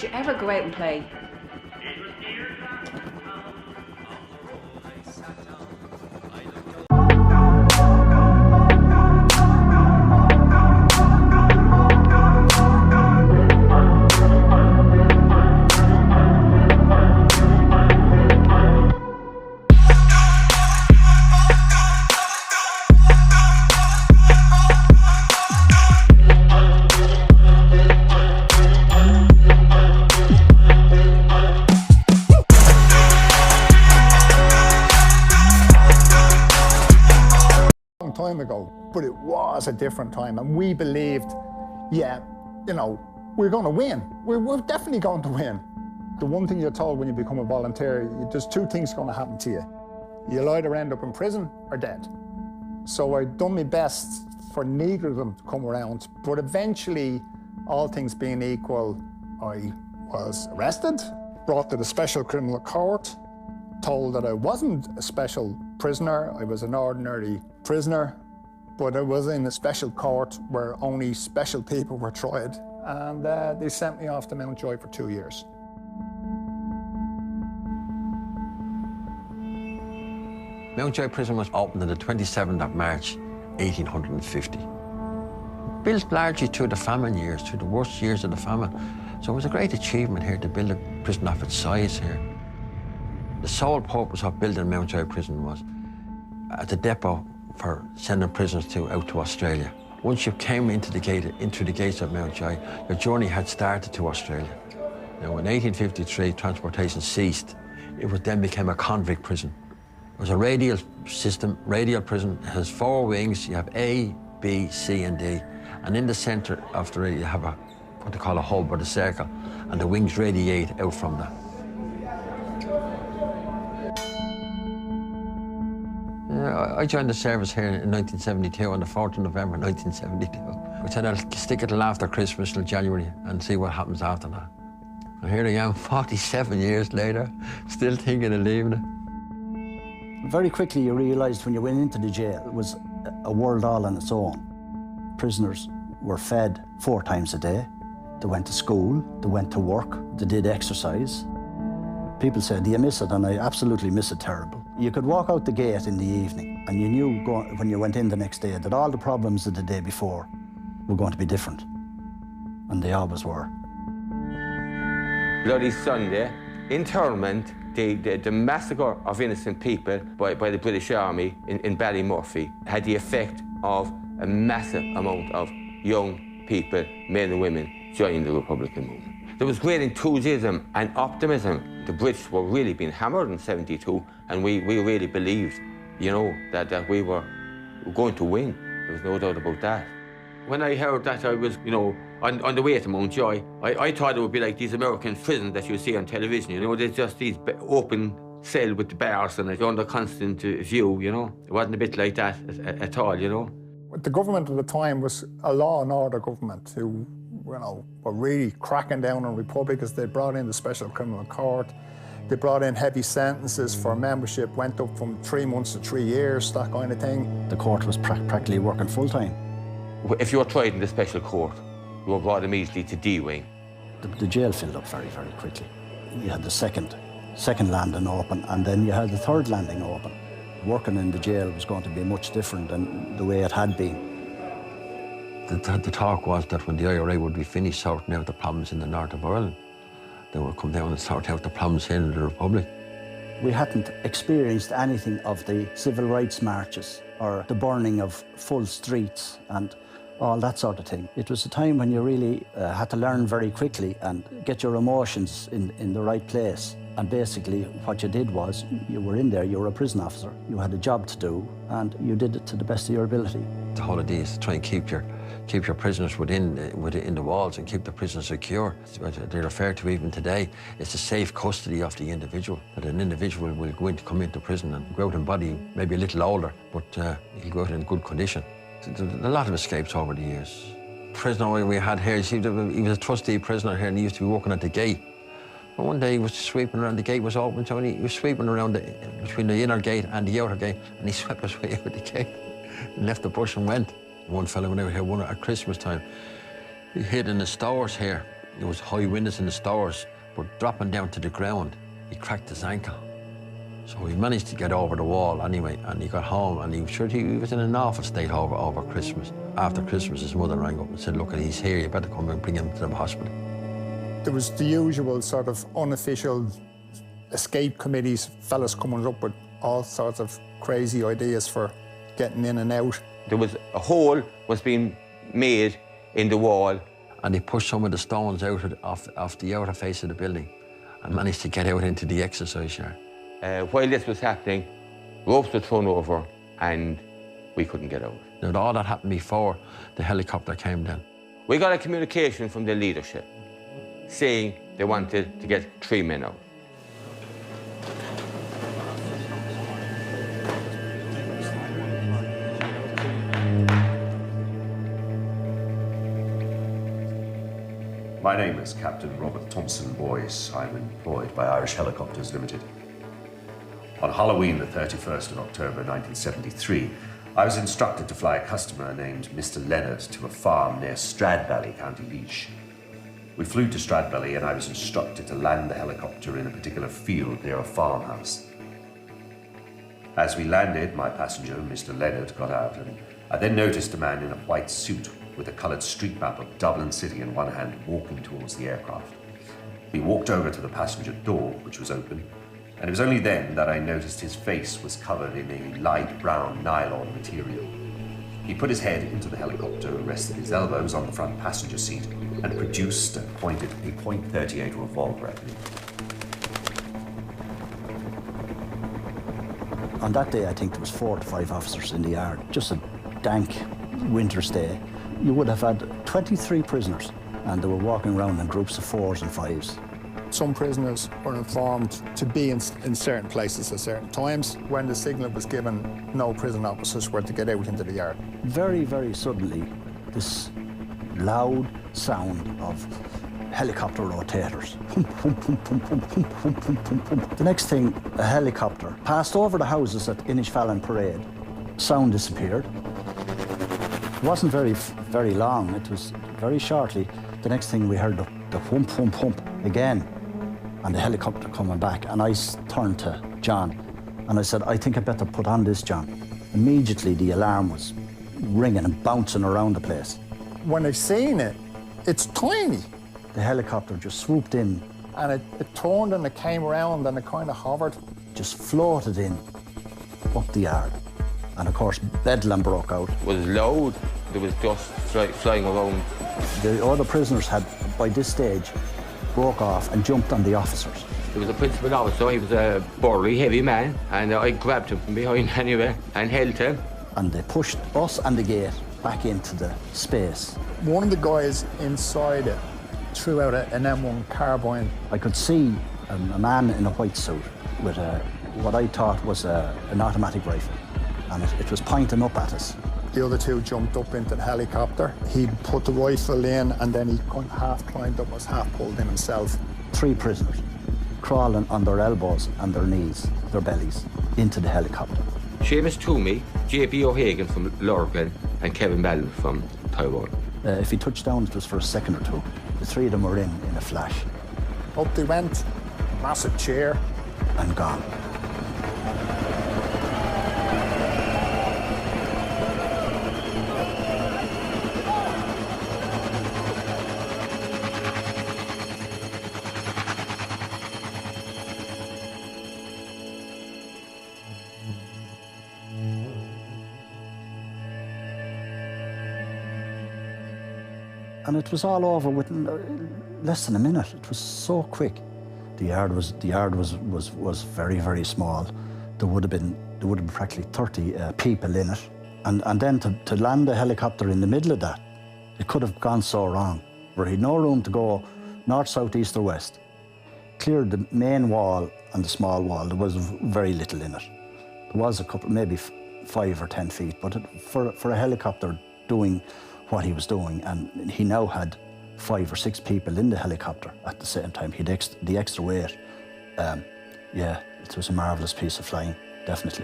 Did you ever go out and play? Time ago, but it was a different time, and we believed, yeah, you know, we're going to win. We're definitely going to win. The one thing you're told when you become a volunteer, there's two things going to happen to you. You'll either end up in prison or dead. So I'd done my best for neither of them to come around, but eventually, all things being equal, I was arrested, brought to the Special Criminal Court, told that I wasn't a special prisoner, I was an ordinary prisoner, but I was in a special court where only special people were tried, and they sent me off to Mountjoy for 2 years. Mountjoy prison was opened on the 27th of March, 1850. Built largely through the famine years, through the worst years of the famine. So it was a great achievement here to build a prison of its size here. The sole purpose of building Mountjoy prison was as a depot for sending prisoners out to Australia. Once you came into the gates of Mountjoy, your journey had started to Australia. Now, in 1853, transportation ceased. It then became a convict prison. It was a radial system, radial prison. It has 4 wings. You have A, B, C, and D. And in the centre of the radial, you have what they call a hub or the circle, and the wings radiate out from that. I joined the service here in 1972, on the 4th of November 1972. I said I'll stick it till after Christmas, till January, and see what happens after that. And here I am, 47 years later, still thinking of leaving it. Very quickly you realised when you went into the jail, it was a world all on its own. Prisoners were fed 4 times a day. They went to school, they went to work, they did exercise. People said, do you miss it? And I absolutely miss it terrible. You could walk out the gate in the evening and you knew when you went in the next day that all the problems of the day before were going to be different. And they always were. Bloody Sunday, internment, the massacre of innocent people by the British Army in Ballymurphy had the effect of a massive amount of young people, men and women, joining the Republican movement. There was great enthusiasm and optimism. The Brits were really being hammered in '72, and we really believed, you know, that we were going to win. There was no doubt about that. When I heard that I was, you know, on the way to Mountjoy, I thought it would be like these American prisons that you see on television, you know, there's just these open cell with the bars and it's under constant view, you know. It wasn't a bit like that at all, you know. The government at the time was a law and order government who, you know, were really cracking down on Republicans. They brought in the Special Criminal Court. They brought in heavy sentences for membership, went up from 3 months to 3 years, that kind of thing. The court was practically working full-time. If you were tried in the special court, you were brought immediately to D wing. The jail filled up very, very quickly. You had the second landing open, and then you had the third landing open. Working in the jail was going to be much different than the way it had been. The talk was that when the IRA would be finished sorting out the problems in the north of Ireland, they would come down and sort out the problems here in the Republic. We hadn't experienced anything of the civil rights marches or the burning of full streets and all that sort of thing. It was a time when you really had to learn very quickly and get your emotions in the right place. And basically what you did was, you were in there, you were a prison officer, you had a job to do, and you did it to the best of your ability. The whole idea is to try and keep your prisoners within the walls and keep the prisoners secure. What they refer to even today is the safe custody of the individual. That an individual will come into prison and go out in body maybe a little older, but he'll go out in good condition. A lot of escapes over the years. Prisoner we had here, he was a trustee prisoner here and he used to be working at the gate. And one day he was sweeping around, the gate was open, so he was sweeping around between the inner gate and the outer gate, and he swept his way out of the gate and left the bush and went. One fellow went out here at Christmas time. He hid in the stores here There was high windows in the stores, but dropping down to the ground, he cracked his ankle. So he managed to get over the wall anyway, and he got home, and he was in an awful state over Christmas. After Christmas, his mother rang up and said, look, he's here, you better come and bring him to the hospital. There was the usual sort of unofficial escape committees, fellas coming up with all sorts of crazy ideas for getting in and out. There was a hole was being made in the wall. And they pushed some of the stones out off the outer face of the building and managed to get out into the exercise yard. While this was happening, ropes were thrown over and we couldn't get out. Now, all that happened before the helicopter came down. We got a communication from the leadership saying they wanted to get 3 men out. My name is Captain Robert Thompson Boyce. I'm employed by Irish Helicopters Limited. On Halloween, the 31st of October 1973, I was instructed to fly a customer named Mr. Leonard to a farm near Stradbally, County Laois. We flew to Stradbally and I was instructed to land the helicopter in a particular field near a farmhouse. As we landed, my passenger, Mr. Leonard, got out, and I then noticed a man in a white suit with a coloured street map of Dublin City in one hand, walking towards the aircraft. He walked over to the passenger door, which was open, and it was only then that I noticed his face was covered in a light brown nylon material. He put his head into the helicopter, rested his elbows on the front passenger seat, and produced and pointed a .38 revolver at me. On that day, I think there was 4 to 5 officers in the yard. Just a dank winter's day. You would have had 23 prisoners, and they were walking around in groups of 4s and 5s. Some prisoners were informed to be in certain places at certain times. When the signal was given, no prison officers were to get out into the yard. Very, very suddenly, this loud sound of helicopter rotators. The next thing, a helicopter passed over the houses at Inishfallen Parade. Sound disappeared. It wasn't very long. It was very shortly. The next thing we heard the whump, whump, whump again, and the helicopter coming back. And I turned to John, and I said, I think I better put on this, John. Immediately, the alarm was ringing and bouncing around the place. When I seen it, it's tiny. The helicopter just swooped in. And it turned and it came around and it kind of hovered. Just floated in up the yard. And of course, bedlam broke out. It was loud. There was dust flying around. The other prisoners had, by this stage, broke off and jumped on the officers. There was a principal officer. He was a burly, heavy man, and I grabbed him from behind anyway and held him. And they pushed us and the gate back into the space. One of the guys inside it threw out an M1 carbine. I could see a man in a white suit with what I thought was an automatic rifle, and it was pointing up at us. The other 2 jumped up into the helicopter. He put the rifle in, and then he half climbed up, was half pulled in himself. 3 prisoners crawling on their elbows and their knees, their bellies, into the helicopter. Seamus Toomey, J.B. O'Hagan from Lurgan, and Kevin Bell from Taiwan. If he touched down, it was for a second or 2. The 3 of them were in a flash. Up they went, massive chair. And gone. And it was all over within less than a minute. It was so quick. The yard was very, very small. There would have been practically 30 people in it. And then to land a helicopter in the middle of that, it could have gone so wrong. Where he had no room to go north, south, east or west. Cleared the main wall and the small wall. There was very little in it. There was a couple, maybe 5 or 10 feet, but for a helicopter doing what he was doing, and he now had 5 or 6 people in the helicopter at the same time. He had the extra weight. Yeah, it was a marvellous piece of flying, definitely.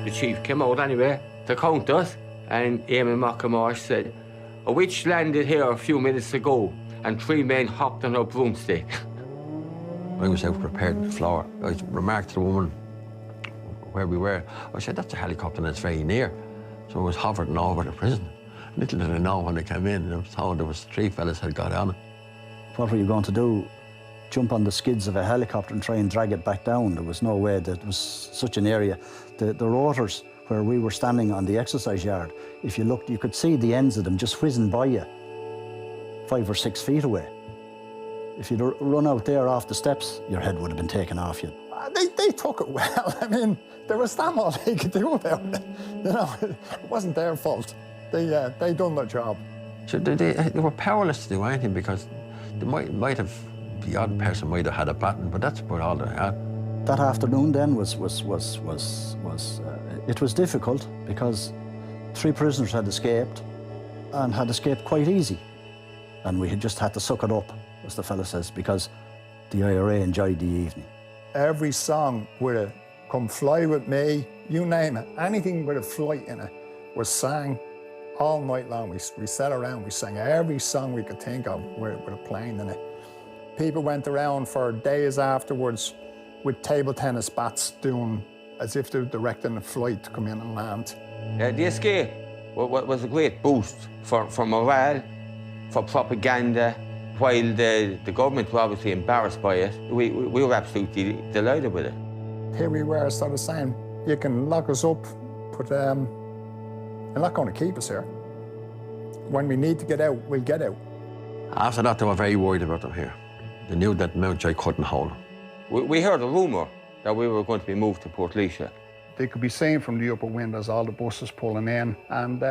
The chief came out anyway to count us, and Eamon McAmarsh said, A witch landed here a few minutes ago, and 3 men hopped on her broomstick. I was out prepared the floor. I remarked to the woman where we were. I said, that's a helicopter and it's very near. So I was hovering over the prison. Little did I know when I came in, I was told there was 3 fellas had got on it. What were you going to do? Jump on the skids of a helicopter and try and drag it back down? There was no way. That was such an area. The rotors where we were standing on the exercise yard, if you looked, you could see the ends of them just whizzing by you 5 or 6 feet away. If you'd run out there off the steps, your head would have been taken off you. They took it well. I mean, there was damn all they could do about it. You know, it wasn't their fault. They done their job. So they were powerless to do anything because they might have, the odd person might have had a baton, but that's about all they had. That afternoon then it was difficult because 3 prisoners had escaped and had escaped quite easy. And we had just had to suck it up, as the fella says, because the IRA enjoyed the evening. Every song with a "Come Fly With Me," you name it, anything with a flight in it was sang all night long. We sat around, we sang every song we could think of with a plane in it. People went around for days afterwards with table tennis bats doing as if they were directing a flight to come in and land. The escape was a great boost for morale, for propaganda. While the government were obviously embarrassed by it, we were absolutely delighted with it. Here we were sort of saying, you can lock us up, but you're not going to keep us here. When we need to get out, we'll get out. After that, they were very worried about them here. They knew that Mountjoy couldn't hold them. We heard a rumour that we were going to be moved to Portlaoise. They could be seen from the upper windows, all the buses pulling in, and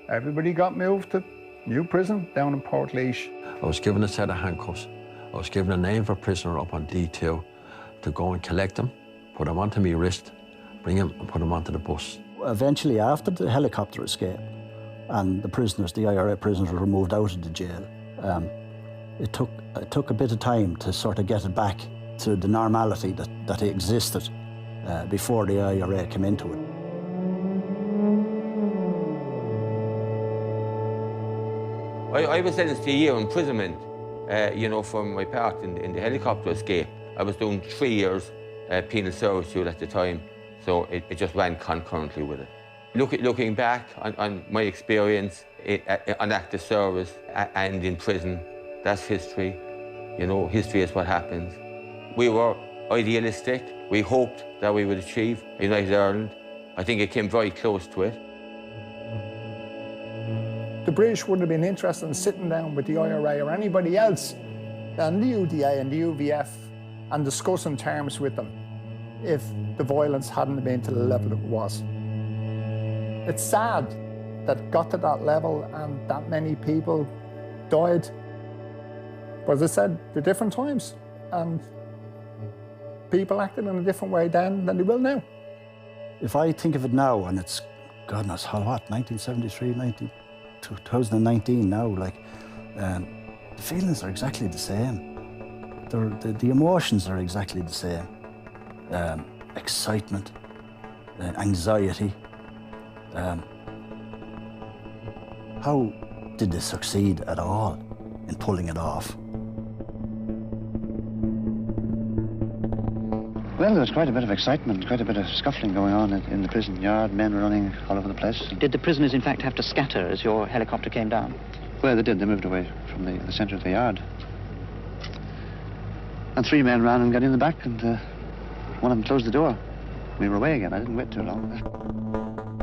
everybody got moved to new prison down in Portlaoise. I was given a set of handcuffs. I was given a name for a prisoner up on D2 to go and collect them, put them onto my wrist, bring them and put them onto the bus. Eventually, after the helicopter escape and the prisoners, the IRA prisoners, were moved out of the jail, it took a bit of time to sort of get it back to the normality that existed before the IRA came into it. I was sentenced to a year imprisonment, for my part in the helicopter escape. I was doing 3 years penal servitude at the time, so it just ran concurrently with it. Looking back on my experience on active service and in prison, that's history. History is what happens. We were idealistic. We hoped that we would achieve a united Ireland. I think it came very close to it. The British wouldn't have been interested in sitting down with the IRA or anybody else and the UDA and the UVF and discussing terms with them if the violence hadn't been to the level it was. It's sad that it got to that level and that many people died. But as I said, they're different times and people acted in a different way then than they will now. If I think of it now, and it's, God knows how, what, 1973, 2019 now, the feelings are exactly the same. The emotions are exactly the same. Excitement, anxiety. How did they succeed at all in pulling it off? Well, there was quite a bit of excitement, quite a bit of scuffling going on in the prison yard, men running all over the place. Did the prisoners, in fact, have to scatter as your helicopter came down? Well, they did. They moved away from the centre of the yard. And 3 men ran and got in the back, and one of them closed the door. We were away again. I didn't wait too long.